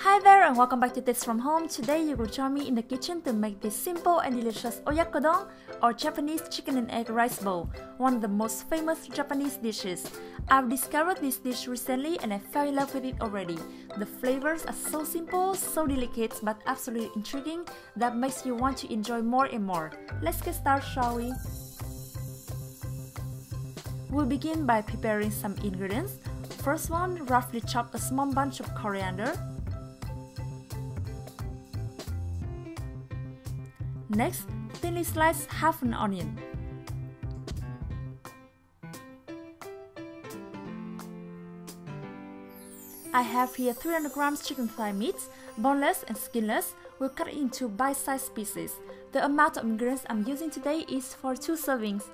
Hi there and welcome back to Tips from Home. Today you will join me in the kitchen to make this simple and delicious Oyakodon or Japanese chicken and egg rice bowl, one of the most famous Japanese dishes. I've discovered this dish recently and I fell in love with it already. The flavors are so simple, so delicate but absolutely intriguing that makes you want to enjoy more and more. Let's get started, shall we? We'll begin by preparing some ingredients. First one, roughly chop a small bunch of coriander. Next, thinly slice half an onion. I have here 300 grams chicken thigh meat, boneless and skinless. We'll cut it into bite-sized pieces. The amount of ingredients I'm using today is for 2 servings.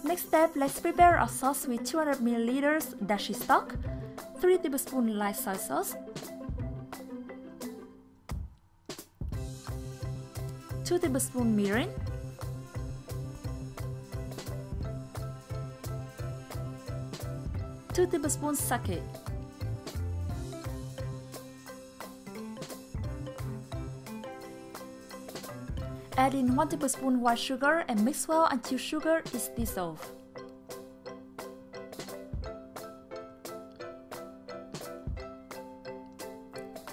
Next step, let's prepare our sauce with 200 ml dashi stock, 3 tablespoons light soy sauce, 2 tablespoons mirin, 2 tablespoons sake, add in 1 tablespoon white sugar and mix well until sugar is dissolved.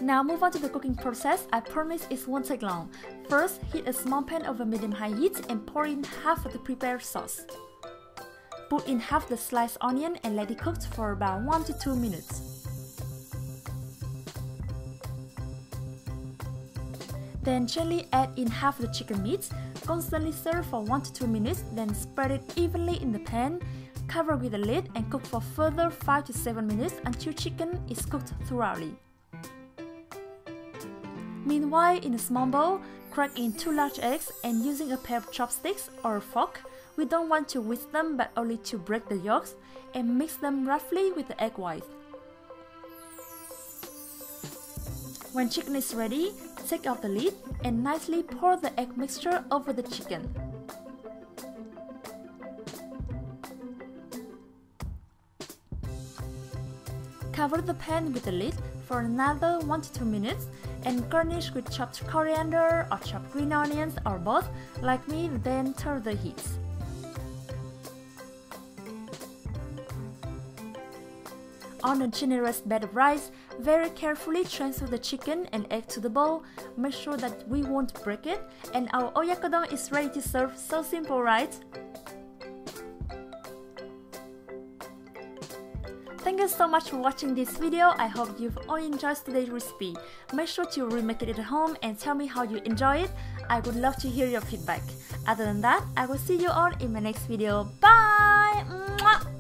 Now move on to the cooking process. I promise it won't take long. First, heat a small pan over medium-high heat and pour in half of the prepared sauce. Put in half the sliced onion and let it cook for about 1 to 2 minutes. Then gently add in half the chicken meat. Constantly stir for 1 to 2 minutes, then spread it evenly in the pan. Cover with a lid and cook for further 5 to 7 minutes until chicken is cooked thoroughly. Meanwhile, in a small bowl, crack in 2 large eggs and using a pair of chopsticks or a fork, we don't want to whisk them but only to break the yolks, and mix them roughly with the egg white. When chicken is ready, take off the lid and nicely pour the egg mixture over the chicken. Cover the pan with the lid for another 1 to 2 minutes and garnish with chopped coriander or chopped green onions or both, like me, then turn the heat. On a generous bed of rice, very carefully transfer the chicken and egg to the bowl. Make sure that we won't break it, and our Oyakodon is ready to serve. So simple, right? Thank you so much for watching this video. I hope you've all enjoyed today's recipe. Make sure to remake it at home and tell me how you enjoy it. I would love to hear your feedback. Other than that, I will see you all in my next video. Bye! Mwah!